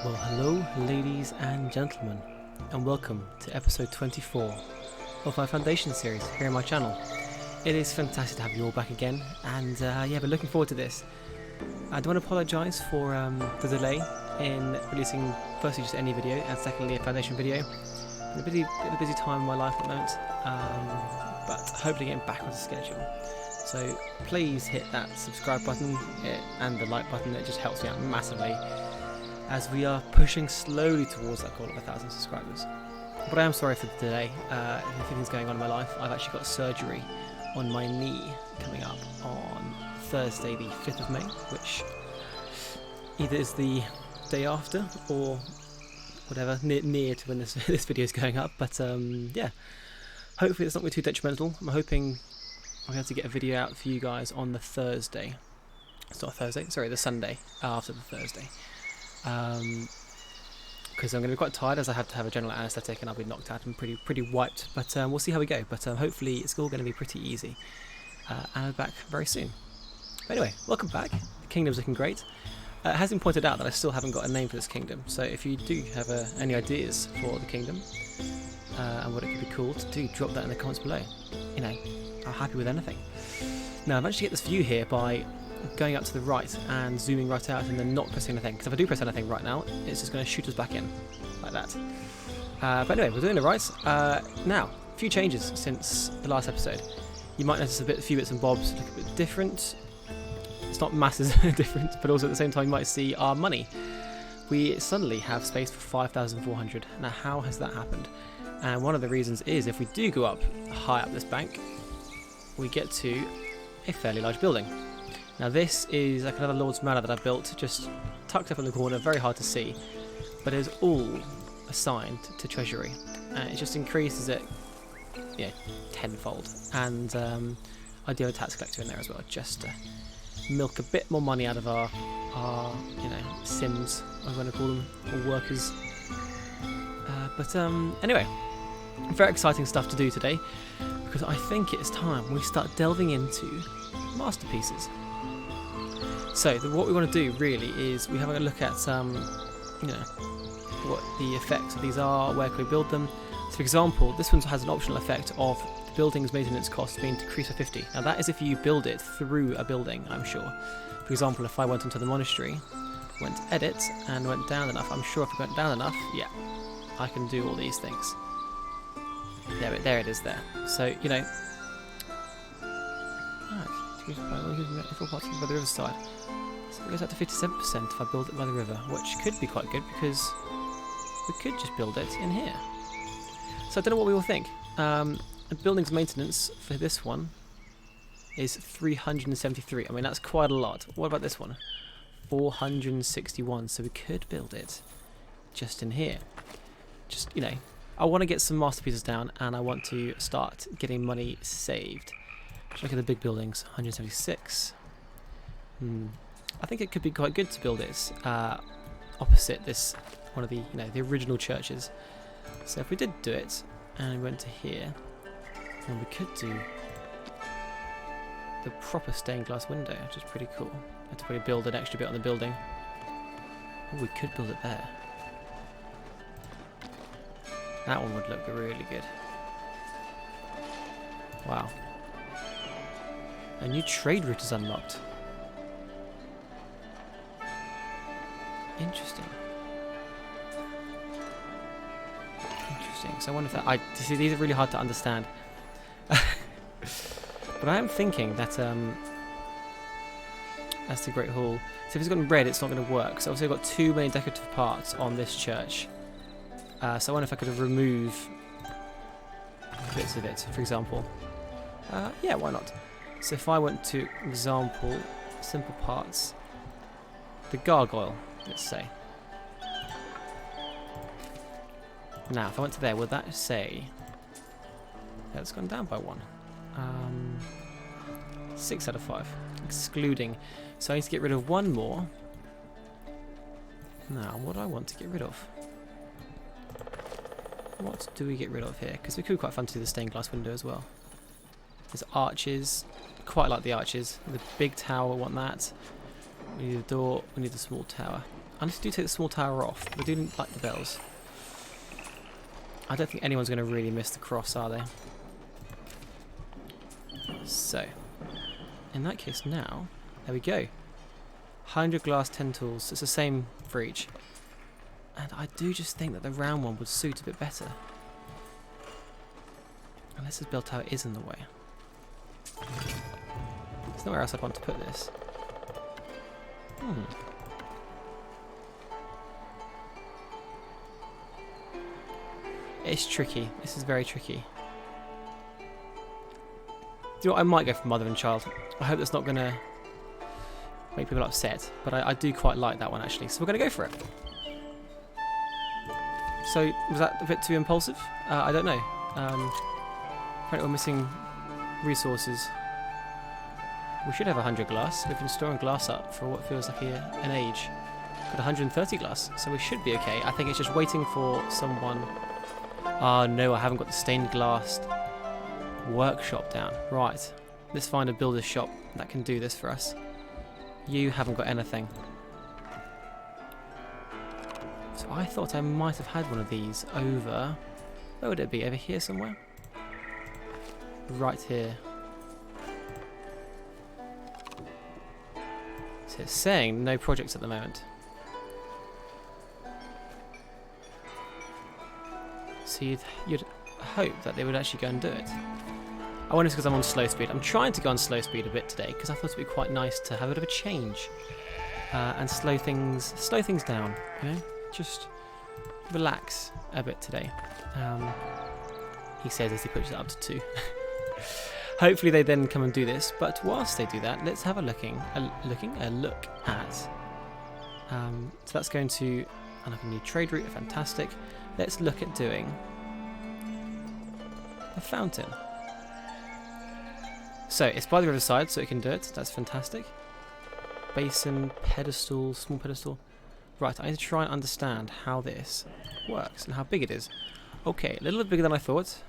Well, hello, ladies and gentlemen, and welcome to episode 24 of my Foundation series here on my channel. It is fantastic to have you all back again, and yeah, we're looking forward to this. I do want to apologise for the delay in releasing firstly just any video, and secondly a Foundation video. It's a bit of a busy time in my life at the moment, but hopefully getting back on the schedule. So please hit that subscribe button and the like button. It just helps me out massively as we are pushing slowly towards that goal of 1,000 subscribers. But I am sorry for the delay. A few things going on in my life. I've actually got surgery on my knee coming up on Thursday the 5th of May, which either is the day after or whatever, near to when this video is going up. But yeah, hopefully it's not going to be too detrimental. I'm hoping I'll be able to get a video out for you guys on the Thursday. It's not Thursday, sorry, the Sunday after the Thursday. Because I'm going to be quite tired as I had to have a general anaesthetic and I'll be knocked out and pretty wiped. But we'll see how we go. But hopefully it's all going to be pretty easy. And I'll be back very soon. But anyway, welcome back. The kingdom's looking great. It has been pointed out that I still haven't got a name for this kingdom. So if you do have any ideas for the kingdom and what it could be called, do drop that in the comments below. You know, I'm happy with anything. Now I've managed to get this view here by going up to the right and zooming right out and then not pressing anything, because if I do press anything right now it's just going to shoot us back in like that. But anyway, we're doing it right. Now, a few changes since the last episode. You might notice a few bits and bobs look a bit different. It's not massive different, but also at the same time you might see our money. We suddenly have space for 5,400. Now how has that happened? And one of the reasons is if we do go up high up this bank, we get to a fairly large building. Now this is like another Lord's Manor that I built, just tucked up in the corner, very hard to see, but it is all assigned to Treasury, and it just increases it, yeah, tenfold. And I do have a tax collector in there as well, just to milk a bit more money out of our you know, Sims, I'm going to call them, or workers. But anyway, very exciting stuff to do today, because I think it's time we start delving into masterpieces. So what we want to do really is we have a look at you know, what the effects of these are, where can we build them. So for example, this one has an optional effect of the building's maintenance costs being decreased by 50. Now that is if you build it through a building, I'm sure. For example, if I went into the monastery, went to edit and went down enough, I'm sure if I went down enough, yeah, I can do all these things. There it is there. So, you know, different parts by the riverside. So it goes up to 57% if I build it by the river, which could be quite good because we could just build it in here. So I don't know what we all think. The building's maintenance for this one is 373. I mean, that's quite a lot. What about this one? 461. So we could build it just in here. Just, you know, I want to get some masterpieces down and I want to start getting money saved. Look at the big buildings, 176. I think it could be quite good to build it opposite this, one of the, you know, the original churches. So if we did do it and we went to here, then we could do the proper stained glass window, which is pretty cool. I had to probably build an extra bit on the building. Oh, we could build it there. That one would look really good. Wow. A new trade route is unlocked. Interesting. So I wonder if that... see, these are really hard to understand. But I am thinking that... that's the Great Hall. So if it's got in red, it's not going to work. So obviously I've got too many decorative parts on this church. So I wonder if I could remove bits of it, for example. Yeah, why not? So if I went to example, simple parts, the gargoyle, let's say. Now, if I went to there, would that say that's gone down by 1? 6 out of 5, excluding. So I need to get rid of one more. Now, what do I want to get rid of? What do we get rid of here? Because it could be quite fun to do the stained glass window as well. There's arches. Quite like the arches. The big tower, want that. We need a door. We need a small tower. Unless we do take the small tower off. We do like the bells. I don't think anyone's going to really miss the cross, are they? So, in that case now, there we go. 100 glass 10 tools. It's the same for each. And I do just think that the round one would suit a bit better. Unless this bell tower is in the way. There's nowhere else I'd want to put this. It's tricky. This is very tricky. You know what, I might go for mother and child. I hope that's not going to make people upset, but I do quite like that one actually, so we're going to go for it. So, was that a bit too impulsive? I don't know. Apparently we're missing resources. We should have 100 glass. We've been storing glass up for what feels like an age. Got 130 glass, so we should be okay. I think it's just waiting for someone... Oh no, I haven't got the stained glass workshop down. Right, let's find a builder's shop that can do this for us. You haven't got anything. So I thought I might have had one of these over... Where would it be? Over here somewhere? Right here. So it's saying no projects at the moment. So you'd hope that they would actually go and do it. I wonder if it's because I'm on slow speed. I'm trying to go on slow speed a bit today because I thought it'd be quite nice to have a bit of a change and slow things down. You know, just relax a bit today. He says as he pushes it up to 2. Hopefully they then come and do this. But whilst they do that, let's have a look at. So that's going to unlock a new trade route. Fantastic. Let's look at doing a fountain. So it's by the riverside, so it can do it. That's fantastic. Basin, pedestal, small pedestal. Right, I need to try and understand how this works and how big it is. Okay, a little bit bigger than I thought.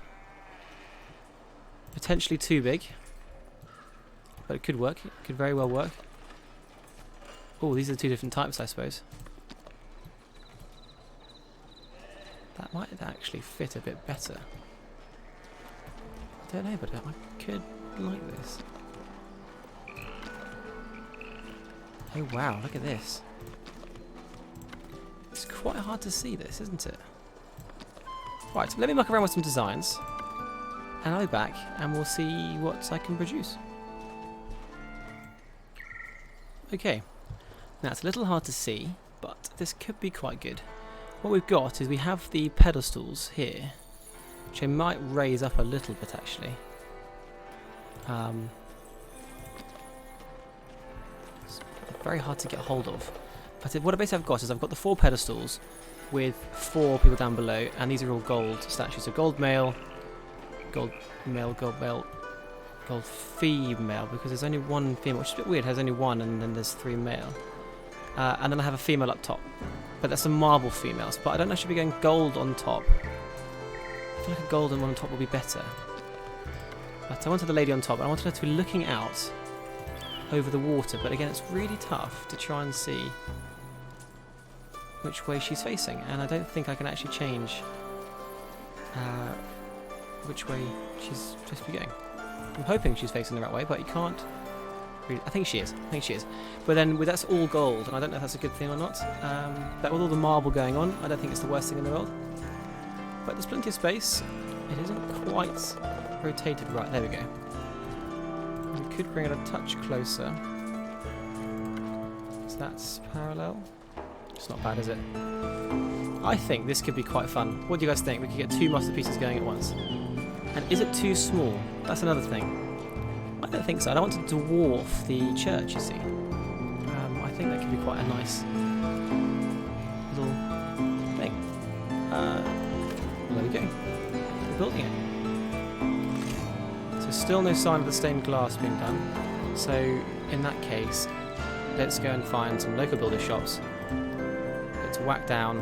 Potentially too big. But it could work. It could very well work. Oh, these are the 2 different types, I suppose. That might actually fit a bit better. I don't know, but I could like this. Oh wow, look at this. It's quite hard to see this, isn't it? Right, let me muck around with some designs. And I'll be back and we'll see what I can produce. Okay. Now it's a little hard to see, but this could be quite good. What we've got is we have the pedestals here, which I might raise up a little bit actually. It's very hard to get hold of. But what I basically have got is I've got the 4 pedestals with 4 people down below, and these are all gold statues. So gold male, gold male, gold male, gold female, because there's only 1 female, which is a bit weird. It has only 1 and then there's 3 male. And then I have a female up top. But that's a marble females, but I don't know if I should be going gold on top. I feel like a golden one on top would be better. But I wanted the lady on top, and I wanted her to be looking out over the water, but again it's really tough to try and see which way she's facing, and I don't think I can actually change which way she's supposed to be going. I'm hoping she's facing the right way, but you can't really... I think she is. But then that's all gold, and I don't know if that's a good thing or not. But with all the marble going on, I don't think it's the worst thing in the world. But there's plenty of space. It isn't quite rotated right. There we go. We could bring it a touch closer. So that's parallel. It's not bad, is it? I think this could be quite fun. What do you guys think? We could get 2 masterpieces going at once. And is it too small? That's another thing. I don't think so. I don't want to dwarf the church, you see. I think that could be quite a nice little thing. There we go. We're building it. So still no sign of the stained glass being done. So in that case, let's go and find some local builder shops. Let's whack down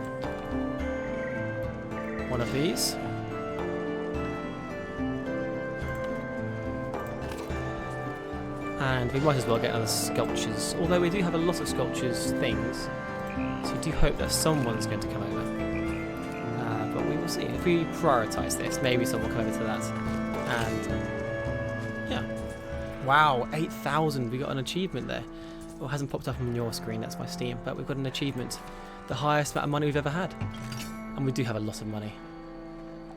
one of these. And we might as well get other sculptures, although we do have a lot of sculptures things, so we do hope that someone's going to come over. But we will see. If we prioritise this, maybe someone will come over to that. And yeah. Wow, 8,000. We got an achievement there. Well, it hasn't popped up on your screen, that's my Steam, but we've got an achievement. The highest amount of money we've ever had. And we do have a lot of money.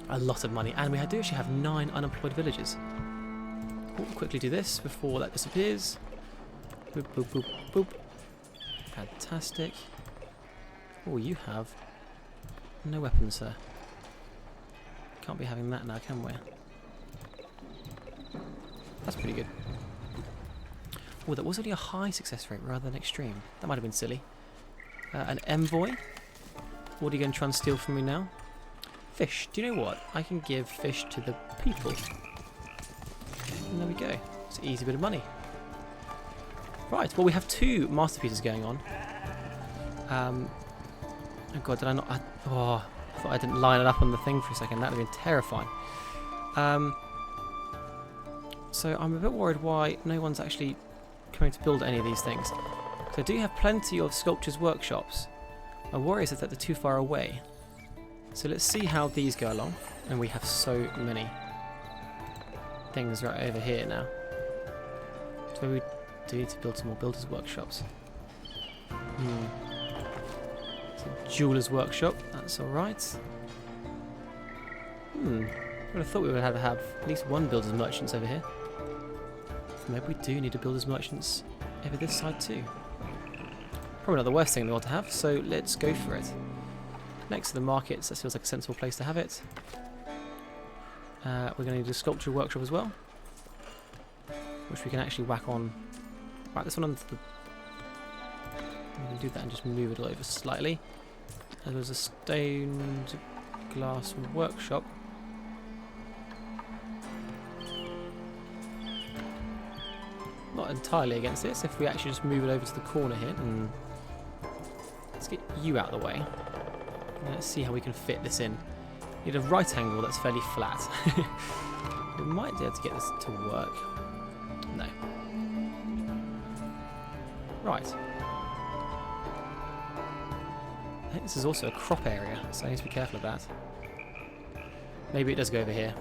A lot of money. And we do actually have 9 unemployed villagers. We'll quickly do this before that disappears. Boop, boop, boop, boop. Fantastic. Oh, you have no weapons, sir. Can't be having that now, can we? That's pretty good. Oh, that was only a high success rate rather than extreme. That might have been silly. An envoy. What are you going to try and steal from me now? Fish. Do you know what? I can give fish to the people. And there we go. It's an easy bit of money. Right, well we have 2 masterpieces going on. Oh god, did I not... I thought I didn't line it up on the thing for a second. That would have been terrifying. So I'm a bit worried why no one's actually coming to build any of these things. So I do have plenty of sculptures workshops. My worry is that they're too far away. So let's see how these go along. And we have so many things right over here now. So we do need to build some more builders' workshops. It's a jeweler's workshop, that's alright. I would have thought we would have at least one builder's merchants over here. So maybe we do need a builder's merchants over this side too. Probably not the worst thing in the world to have, so let's go for it. Next to the markets, that feels like a sensible place to have it. We're going to need a sculpture workshop as well, which we can actually whack this one onto the... I'm going to do that and just move it over slightly. And there's a stained glass workshop. Not entirely against this, if we actually just move it over to the corner here. Let's get you out of the way. And let's see how we can fit this in. Need a right angle that's fairly flat. We might be able to get this to work. No. Right. I think this is also a crop area, so I need to be careful of that. Maybe it does go over here.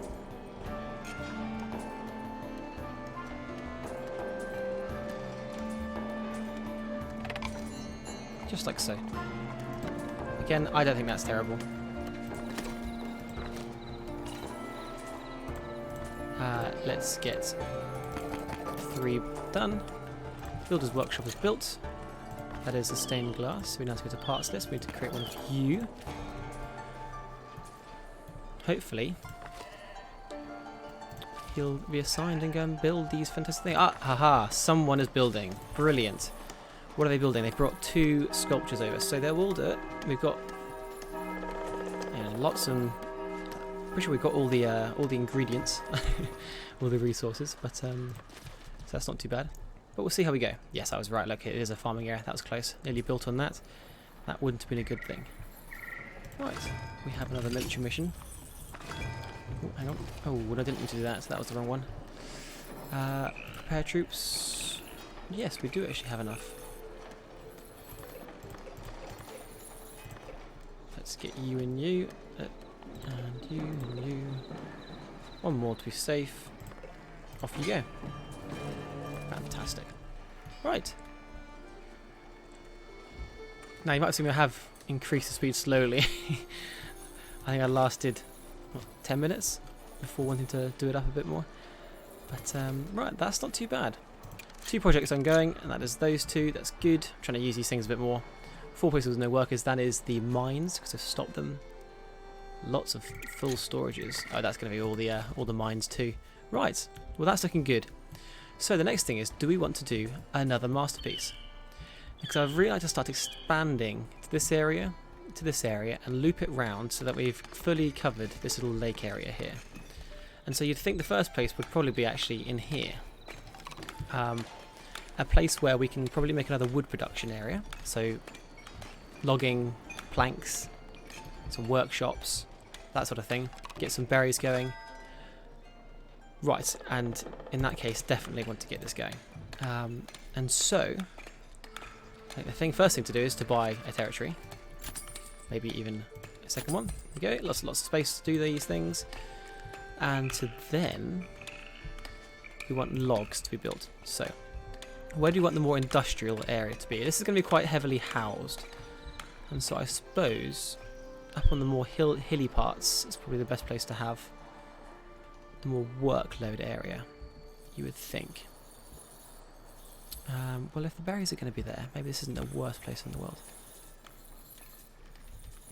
Just like so. Again, I don't think that's terrible. Let's get 3 done. Builder's workshop is built. That is the stained glass. So we now have to go to parts list. We need to create one of you. Hopefully, he'll be assigned and go and build these fantastic things. Ah, haha! Someone is building. Brilliant. What are they building? They've brought 2 sculptures over, so they will do it. We've got lots of. Pretty sure we've got all the ingredients, all the resources, but so that's not too bad. But we'll see how we go. Yes, I was right. Look, it is a farming area. That was close. Nearly built on that. That wouldn't have been a good thing. Right, we have another military mission. Oh, hang on. Oh, well, I didn't mean to do that, so that was the wrong one. Prepare troops. Yes, we do actually have enough. Let's get you and you. And you and you. One more to be safe. Off you go. Fantastic. Right. Now you might have seen me have increased the speed slowly. I think I lasted 10 minutes before wanting to do it up a bit more. But right, that's not too bad. 2 projects ongoing, and that is those 2. That's good. I'm trying to use these things a bit more. 4 places with no workers. That is the mines, because I've stopped them. Lots of full storages. Oh, that's going to be all the mines too. Right. Well, that's looking good. So the next thing is, do we want to do another masterpiece? Because I've really like to start expanding to this area, and loop it round so that we've fully covered this little lake area here. And so you'd think the first place would probably be actually in here. A place where we can probably make another wood production area. So logging, planks, some workshops, that sort of thing. Get some berries going. Right, and in that case, definitely want to get this going. And so, I think the first thing to do is to buy a territory. Maybe even a second one. There you go, lots of space to do these things. And to then, we want logs to be built. So, where do you want the more industrial area to be? This is going to be quite heavily housed. And so I suppose, up on the more hilly parts, it's probably the best place to have the more workload area, you would think. Well, if the berries are going to be there, maybe this isn't the worst place in the world.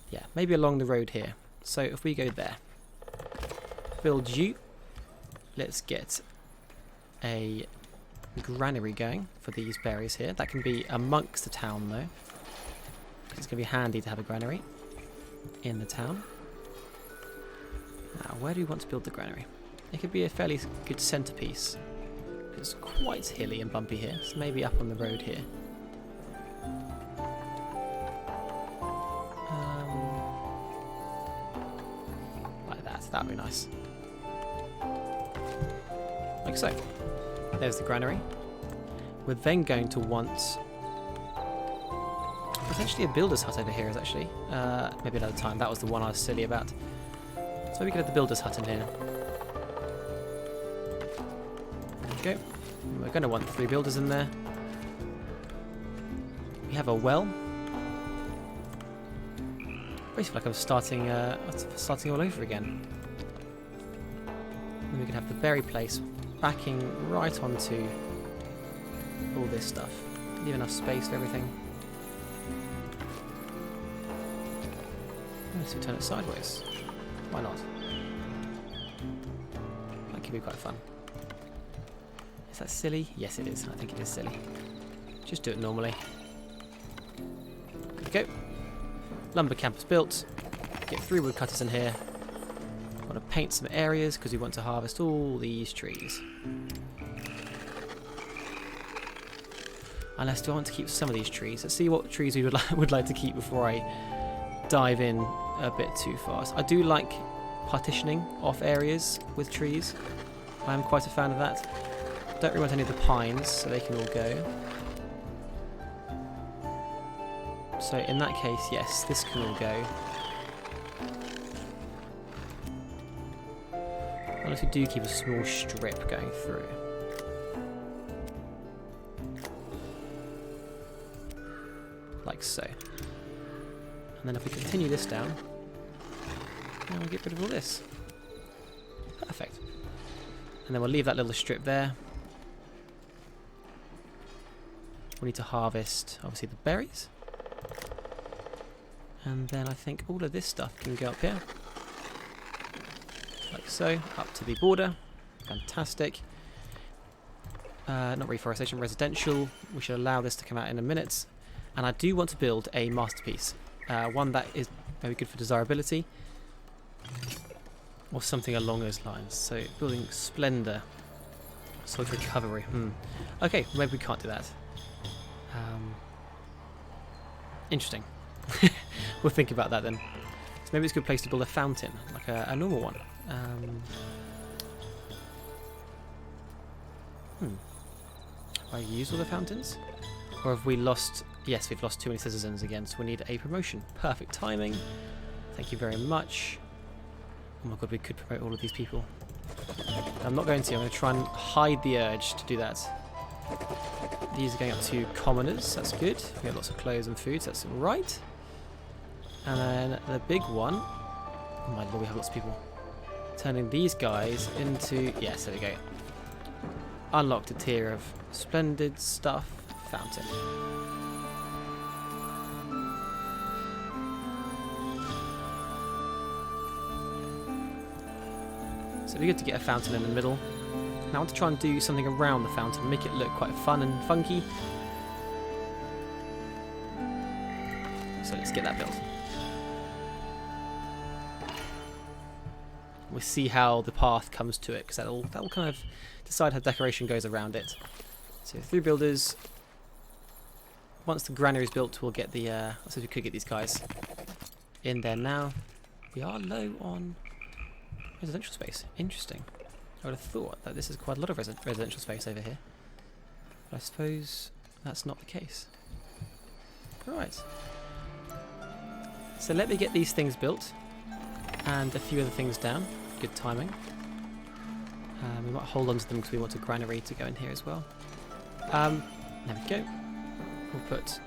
Yeah, maybe along the road here. So if we go there, build you. Let's get a granary going for these berries here. That can be amongst the town though. It's going to be handy to have a granary in the town. Now, where do we want to build the granary? It could be a fairly good centerpiece. It's quite hilly and bumpy here, so maybe up on the road here. Like that, that'd be nice. Like so. There's the granary. We're then going to want potentially a builder's hut over here, is actually. Maybe another time. That was the one I was silly about. So we could have the builder's hut in here. There we go. We're going to want 3 builders in there. We have a well. Basically, like I'm starting all over again. And we can have the berry place backing right onto all this stuff. Leave enough space for everything. Let's turn it sideways. Why not? That could be quite fun. Is that silly? Yes, it is. I think it is silly. Just do it normally. There we go. Lumber camp is built. Get 3 woodcutters in here. Want to paint some areas because we want to harvest all these trees. Unless do I want to keep some of these trees? Let's see what trees we would like to keep before I dive in a bit too fast. I do like partitioning off areas with trees. I am quite a fan of that. Don't really want any of the pines, so they can all go. So in that case, yes, this can all go. Unless we do keep a small strip going through. Like so. And then if we continue this down, then we'll get rid of all this. Perfect. And then we'll leave that little strip there. We need to harvest, obviously, the berries. And then I think all of this stuff can go up here. Like so, up to the border. Fantastic. Not reforestation, residential. We should allow this to come out in a minute. And I do want to build a masterpiece. One that is very good for desirability. Or something along those lines. So, building splendor. Soil recovery. Okay, maybe we can't do that. Interesting. We'll think about that then. So maybe it's a good place to build a fountain, like a normal one. Have I used all the fountains? Or have we lost... Yes, we've lost too many citizens again, so we need a promotion. Perfect timing. Thank you very much. Oh my god, we could promote all of these people. I'm not going to. I'm going to try and hide the urge to do that. These are going up to commoners. That's good. We have lots of clothes and food, so that's right. And then the big one... Oh my lord, we have lots of people. Turning these guys into... Yes, there we go. Unlocked a tier of splendid stuff. Fountain. So it'd be good to get a fountain in the middle. Now I want to try and do something around the fountain, make it look quite fun and funky. So let's get that built. We'll see how the path comes to it, because that'll kind of decide how decoration goes around it. So 3 builders. Once the granary is built, we'll get the... I suppose we could get these guys in there now. We are low on residential space. Interesting. I would have thought that this is quite a lot of residential space over here. But I suppose that's not the case. Right. So let me get these things built and a few other things down. Good timing. We might hold on to them because we want a granary to go in here as well. There we go. We'll put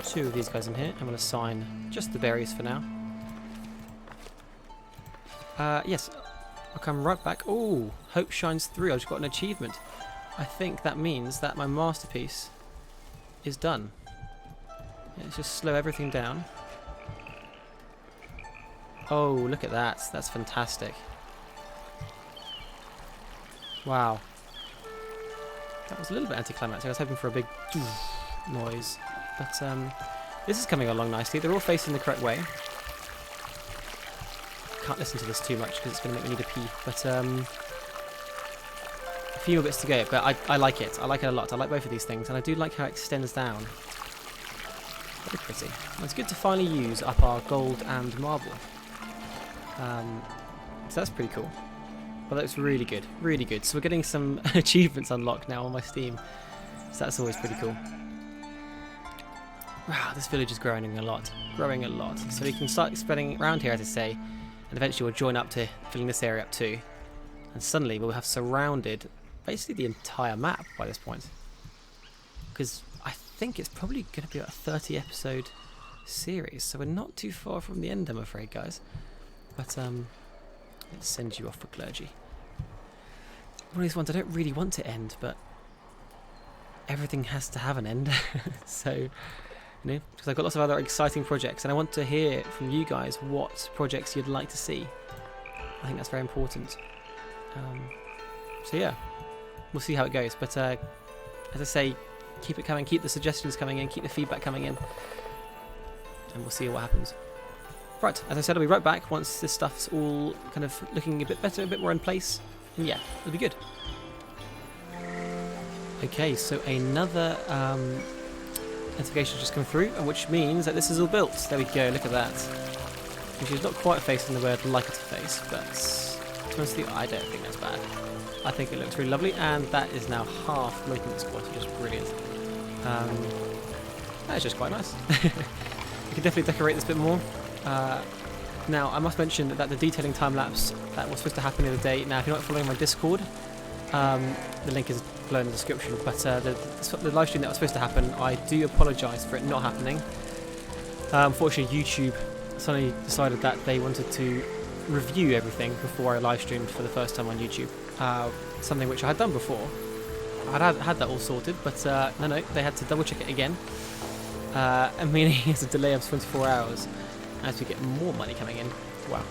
2 of these guys in here and we'll assign just the berries for now. Yes, I'll come right back. Oh, hope shines through. I've just got an achievement. I think that means that my masterpiece is done. Yeah, let's just slow everything down. Oh, look at that. That's fantastic. Wow. That was a little bit anticlimactic. I was hoping for a big noise. But this is coming along nicely. They're all facing the correct way. Can't listen to this too much because it's going to make me need a pee. But a few more bits to go. But I like it. I like it a lot. I like both of these things. And I do like how it extends down. Very pretty. Well, it's good to finally use up our gold and marble. So that's pretty cool. Well, that was really good. Really good. So we're getting some achievements unlocked now on my Steam. So that's always pretty cool. Wow, this village is growing a lot. Growing a lot. So we can start spreading around here, as I say. And eventually we'll join up to filling this area up too. And suddenly we'll have surrounded basically the entire map by this point. Because I think it's probably going to be a 30 episode series. So we're not too far from the end, I'm afraid, guys. But let's send you off for clergy. One of these ones I don't really want to end, but everything has to have an end. So, you know, because I've got lots of other exciting projects and I want to hear from you guys what projects you'd like to see. I think that's very important. So yeah, we'll see how it goes. But as I say, keep it coming, keep the suggestions coming in, keep the feedback coming in, and we'll see what happens. Right, as I said, I'll be right back once this stuff's all kind of looking a bit better, a bit more in place. And yeah, it'll be good. Okay, so another notification just come through, which means that this is all built. There we go, look at that. Which is not quite facing the way I'd like it to face, but to be honest with you, I don't think that's bad. I think it looks really lovely, and that is now half maintenance quality, which is brilliant. That is just quite nice. We can definitely decorate this a bit more. Now, I must mention that the detailing time-lapse that was supposed to happen the other day. Now, if you're not following my Discord, the link is below in the description. But the live stream that was supposed to happen, I do apologise for it not happening. Unfortunately, YouTube suddenly decided that they wanted to review everything before I live streamed for the first time on YouTube. Something which I had done before. I had that all sorted, but no, they had to double check it again. And meaning it's a delay of 24 hours. As we get more money coming in. Wow.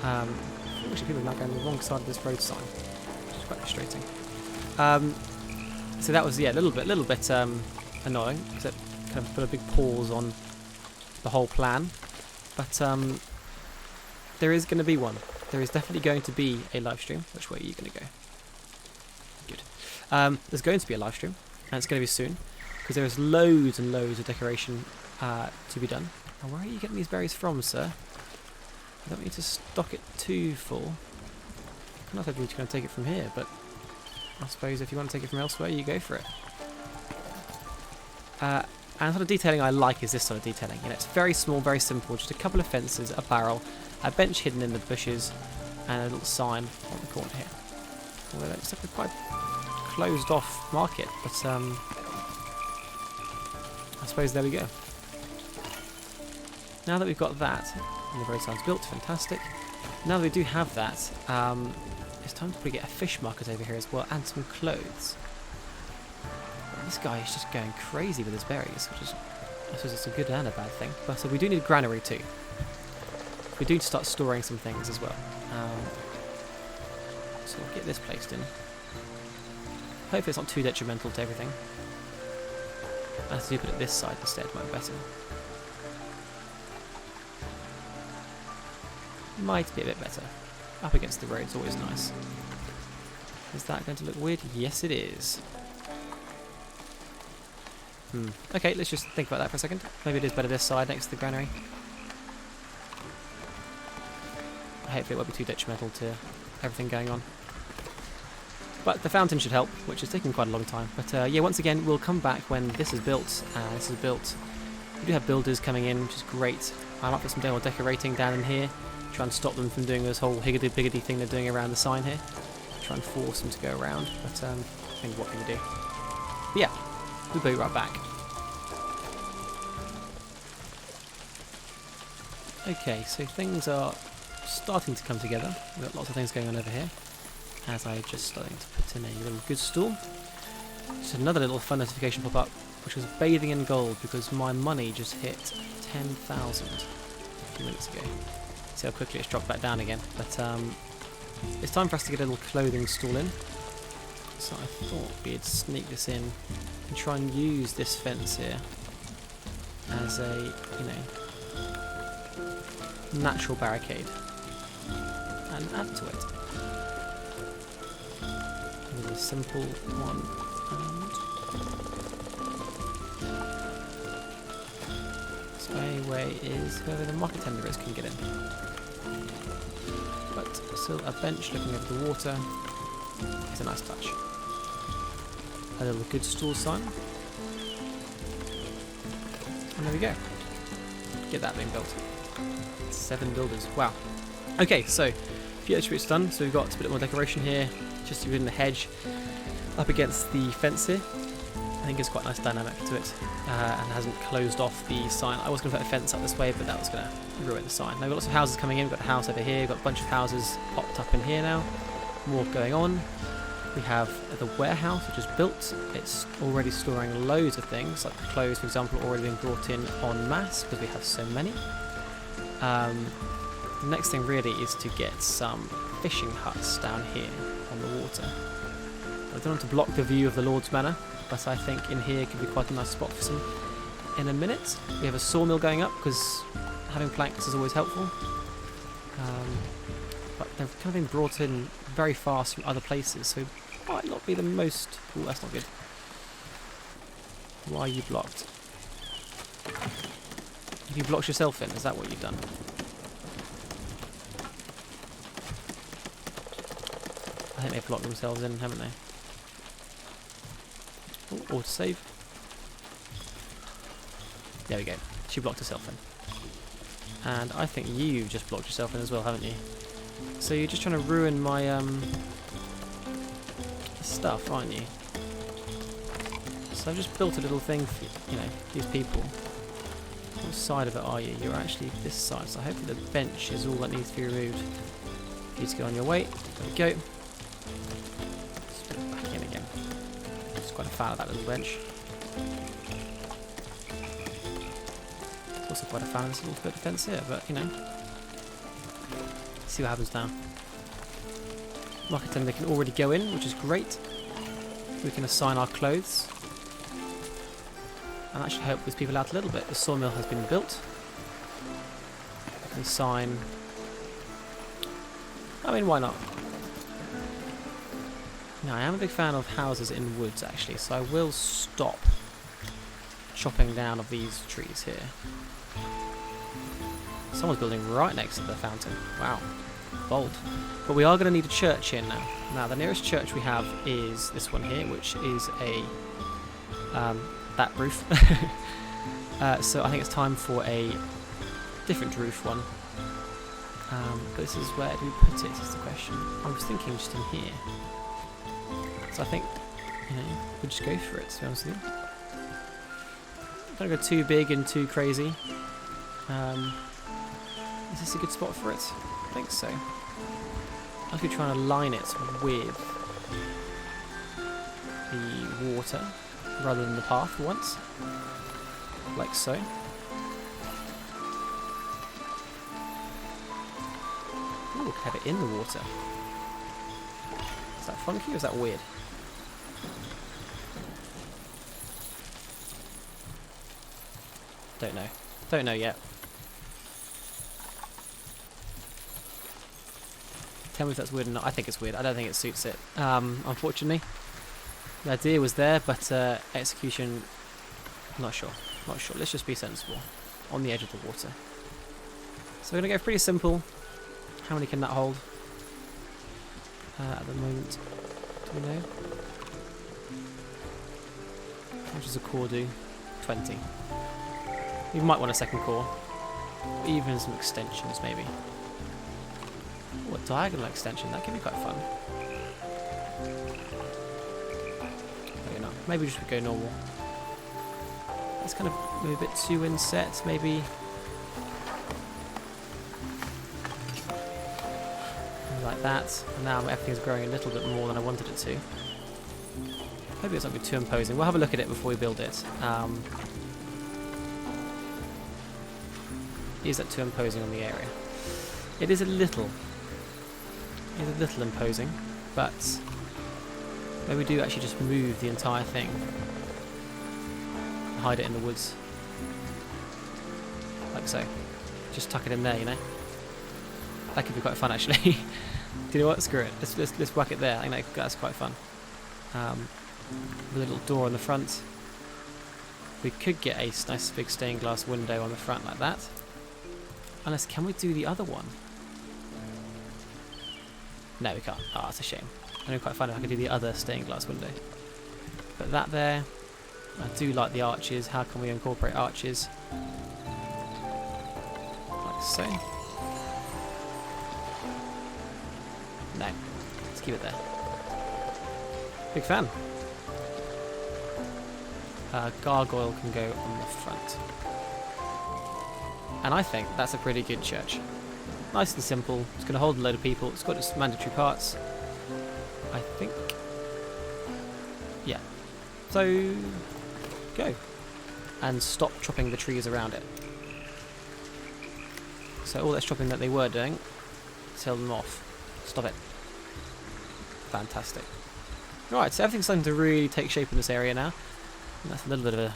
Actually, people are now going the wrong side of this road sign, which is quite frustrating. So that was, yeah, a little bit annoying, because it kind of put a big pause on the whole plan. But there is going to be one. There is definitely going to be a live stream. Which way are you going to go? Good. There's going to be a live stream, and it's going to be soon, because there is loads and loads of decoration to be done. Now, where are you getting these berries from, sir? I don't want you to stock it too full. I'm not hoping you're going to take it from here, but I suppose if you want to take it from elsewhere, you go for it. And the sort of detailing I like is this sort of detailing. You know, it's very small, very simple, just a couple of fences, a barrel, a bench hidden in the bushes, and a little sign on the corner here. Although it's like a quite closed-off market, but I suppose there we go. Now that we've got that, and the road sign's built, fantastic. Now that we do have that, it's time to probably get a fish market over here as well, and some clothes. This guy is just going crazy with his berries, which is, I suppose it's a good and a bad thing. But we do need a granary too. We do start storing some things as well. So we'll get this placed in. Hopefully it's not too detrimental to everything. As we put it this side instead, might be better. Might be a bit better. Up against the road is always nice. Is that going to look weird? Yes, it is. Okay, let's just think about that for a second. Maybe it is better this side next to the granary. Hopefully it won't be too detrimental to everything going on. But the fountain should help, which is taking quite a long time. But yeah, once again, we'll come back when this is built. This is built. We do have builders coming in, which is great. I might put some more decorating down in here. Try and stop them from doing this whole higgity-biggity thing they're doing around the sign here. Try and force them to go around. But I think what can you do? But yeah, we'll be right back. Okay, so things are starting to come together. We've got lots of things going on over here. As I just starting to put in a little goods stall. Just another little fun notification pop up, which was bathing in gold because my money just hit 10,000 a few minutes ago. See how quickly it's dropped back down again. But it's time for us to get a little clothing stall in. So I thought we'd sneak this in and try and use this fence here as a, natural barricade and add to it. A simple one, and this way is whoever the market tender is can get in. But still a bench looking over the water is a nice touch. A little goods stall sign. And there we go. Get that being built. 7 builders. Wow. Okay, so a few extra bits done. So we've got a bit more decoration here, just within the hedge, up against the fence here. I think it's quite a nice dynamic to it, and hasn't closed off the sign. I was going to put a fence up this way, but that was going to ruin the sign. Now we've got lots of houses coming in. We've got a house over here. We've got a bunch of houses popped up in here now. More going on. We have the warehouse, which is built. It's already storing loads of things, like the clothes, for example, already being brought in en masse because we have so many. The next thing really is to get some fishing huts down here on the water. I don't want to block the view of the Lord's Manor, but I think in here could be quite a nice spot for some. In a minute, we have a sawmill going up because having planks is always helpful. But they've kind of been brought in very fast from other places, so might not be the most. Oh, that's not good. Why are you blocked? You blocked yourself in. Is that what you've done? I think they've blocked themselves in, haven't they? Oh, autosave. There we go. She blocked herself in. And I think you just blocked yourself in as well, haven't you? So you're just trying to ruin my stuff, aren't you? So I've just built a little thing for, these people. What side of it are you? You're actually this side, so hopefully the bench is all that needs to be removed. For you to go on your way. There we go. Just put it back in again. Just quite a fan of that little bench. Also quite a fan of this little bit of fence here, but see what happens now. Market tender can already go in, which is great. We can assign our clothes. And that should help these people out a little bit. The sawmill has been built. We can assign. I mean, why not? Now, I am a big fan of houses in woods, actually, so I will stop chopping down of these trees here. Someone's building right next to the fountain. Wow. Bold. But we are going to need a church here now. Now, the nearest church we have is this one here, which is a that roof. So I think it's time for a different roof one. But this is where do we put it is the question. I was thinking just in here. So I think, we'll just go for it, to be honest with you. Don't go too big and too crazy. Is this a good spot for it? I think so. I could try and align it with the water rather than the path for once. Like so. Ooh, we could have it in the water. Is that funky or is that weird? Don't know. Don't know yet. Tell me if that's weird or not. I think it's weird. I don't think it suits it. Unfortunately. The idea was there, but execution, not sure. Not sure. Let's just be sensible. On the edge of the water. So we're going to go pretty simple. How many can that hold? At the moment, Do we know? How much does a core do? 20. We might want a second core. Or even some extensions, maybe. Oh, a diagonal extension. That could be quite fun. Maybe not. Maybe we just go normal. That's kind of maybe a bit too inset, maybe. Like that. And now everything's growing a little bit more than I wanted it to. Maybe it's not going to be too imposing. We'll have a look at it before we build it. Is that too imposing on the area? It is a little. It's a little imposing, but maybe we do actually just move the entire thing. Hide it in the woods. Like so. Just tuck it in there, you know? That could be quite fun actually. Do you know what? Screw it. Let's whack it there. I think that's quite fun. With a little door on the front. We could get a nice big stained glass window on the front like that. Unless, can we do the other one? No, we can't. Oh, that's a shame. It'd be quite fun if I could do the other stained glass window. Put that there. I do like the arches. How can we incorporate arches? Like so. No. Let's keep it there. Big fan. Gargoyle can go on the front. And I think that's a pretty good church. Nice and simple. It's going to hold a load of people. It's got its mandatory parts. I think. Yeah. So, go. And stop chopping the trees around it. So all that chopping that they were doing, tell them off. Stop it. Fantastic. Right, so everything's starting to really take shape in this area now. And that's a little bit of a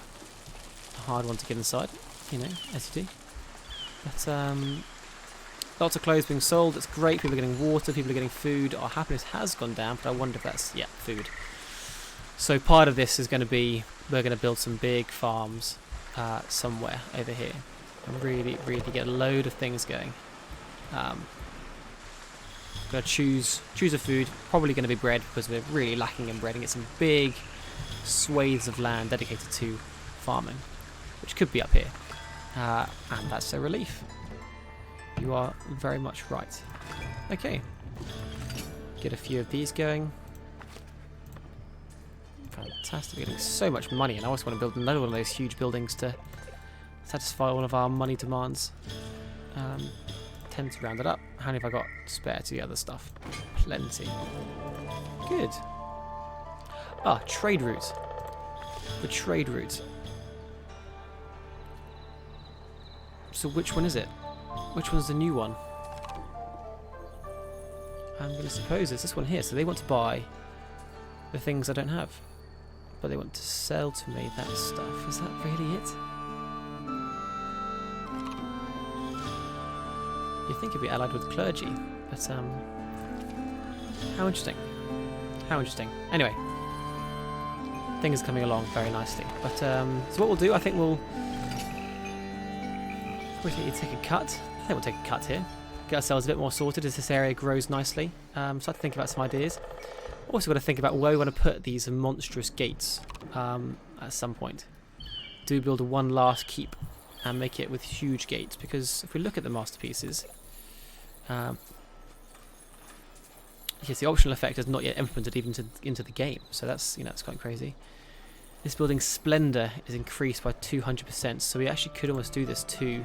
hard one to get inside, you know, as you do. But lots of clothes being sold. It's great. People are getting water. People are getting food. Our happiness has gone down, but I wonder if that's food. So part of this is going to be we're going to build some big farms somewhere over here and really get a load of things going. Going to choose a food. Probably going to be bread because we're really lacking in bread and get some big swathes of land dedicated to farming, which could be up here. And that's a relief. You are very much right. Okay. Get a few of these going. Fantastic. We're getting so much money, and I always want to build another one of those huge buildings to satisfy all of our money demands. Tend to round it up. How many have I got spare to the other stuff? Plenty. Good. Ah, trade route. The trade route. So which one is it? Which one's the new one? I'm going to suppose it's this one here. So they want to buy the things I don't have. But they want to sell to me that stuff. Is that really it? You'd think it'd be allied with clergy. But, how interesting. How interesting. Anyway. Things are coming along very nicely. But, so what we'll do, I think we'll take a cut. I think we'll take a cut here. Get ourselves a bit more sorted as this area grows nicely. Start to think about some ideas. Also got to think about where we want to put these monstrous gates at some point. Do we build a one last keep and make it with huge gates? Because if we look at the masterpieces, yes, the optional effect is not yet implemented even into the game. So that's that's quite crazy. This building's splendor is increased by 200%. So we actually could almost do this to,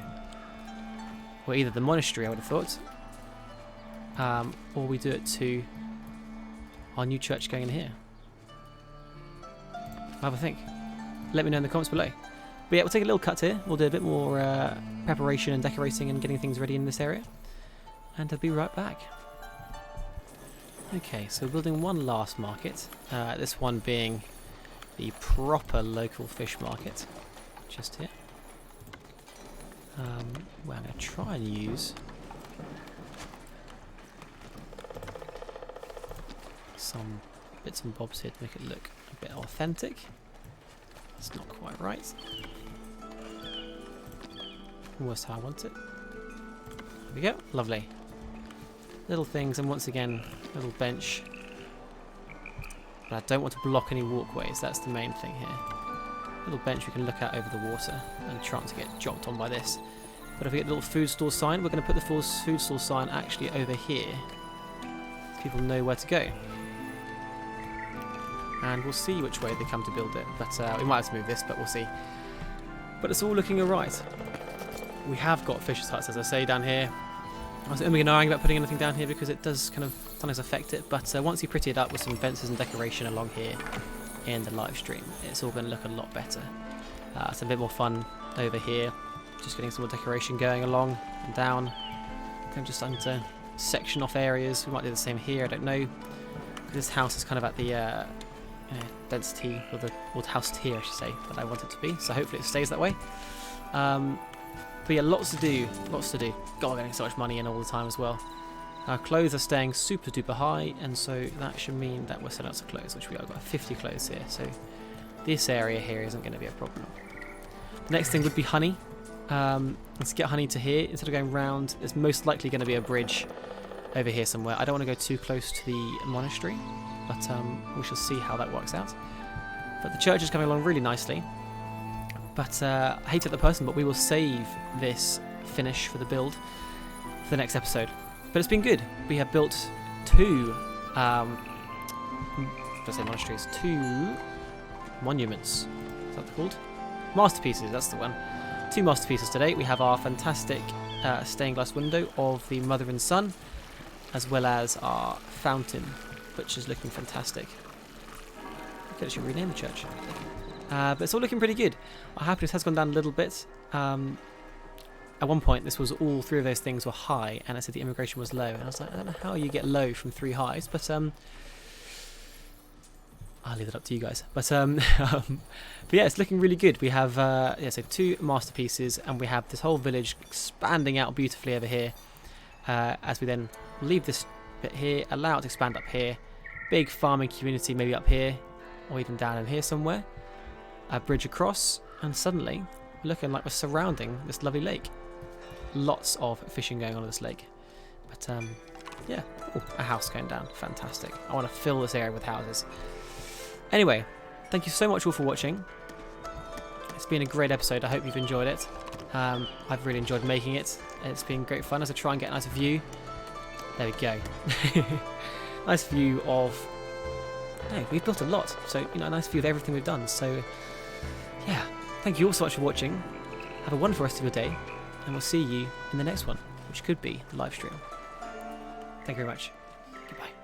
well, either the monastery, I would have thought, or we do it to our new church going in here. Have a think. Let me know in the comments below. But yeah, we'll take a little cut here. We'll do a bit more preparation and decorating and getting things ready in this area. And I'll be right back. Okay, so we're building one last market. This one being the proper local fish market. Just here. Well, I'm going to try and use some bits and bobs here to make it look a bit authentic. It's not quite right. Almost how I want it. There we go. Lovely. Little things, and once again, little bench. But I don't want to block any walkways, that's the main thing here. Little bench we can look at over the water and try not to get dropped on by this. But if we get a little food store sign, we're going to put the food store sign actually over here, so people know where to go. And we'll see which way they come to build it. But we might have to move this, but we'll see. But it's all looking alright. We have got fisher's huts, as I say, down here. I was umming and ahhing about putting anything down here because it does kind of sometimes affect it. But once you pretty it up with some fences and decoration along here in the live stream, it's all going to look a lot better. It's a bit more fun over here. Just getting some more decoration going along and down. I'm just starting to section off areas. We might do the same here, I don't know. This house is kind of at the density, or the house tier I should say, that I want it to be. So hopefully it stays that way. But yeah, lots to do. God, getting so much money in all the time as well. Our clothes are staying super duper high, and so that should mean that we're selling lots of clothes, which we are. We've got 50 clothes here, so this area here isn't going to be a problem. The next thing would be honey. Let's get honey to here. Instead of going round, there's most likely going to be a bridge over here somewhere. I don't want to go too close to the monastery, but we shall see how that works out. But the church is coming along really nicely. But I hate to the person, but we will save this finish for the build for the next episode. But it's been good. We have built two monasteries, 2 monuments. Is that called? Masterpieces, that's the one. 2 masterpieces today. We have our fantastic stained glass window of the mother and son, as well as our fountain, which is looking fantastic. I could actually rename the church. But it's all looking pretty good. Our happiness has gone down a little bit. At one point, this was all 3 of those things were high, and I said the immigration was low. And I was like, I don't know how you get low from 3 highs, but I'll leave it up to you guys. But yeah, it's looking really good. We have so 2 masterpieces, and we have this whole village expanding out beautifully over here. As we then leave this bit here, allow it to expand up here. Big farming community maybe up here, or even down in here somewhere. A bridge across, and suddenly we're looking like we're surrounding this lovely lake. Lots of fishing going on in this lake. But yeah, ooh, a house going down. Fantastic. I want to fill this area with houses. Anyway, thank you so much all for watching. It's been a great episode. I hope you've enjoyed it. I've really enjoyed making it. It's been great fun as I try and get a nice view. There we go. Nice view of... No, we've built a lot. So, you know, a nice view of everything we've done. So, yeah. Thank you all so much for watching. Have a wonderful rest of your day. And we'll see you in the next one, which could be the live stream. Thank you very much. Goodbye.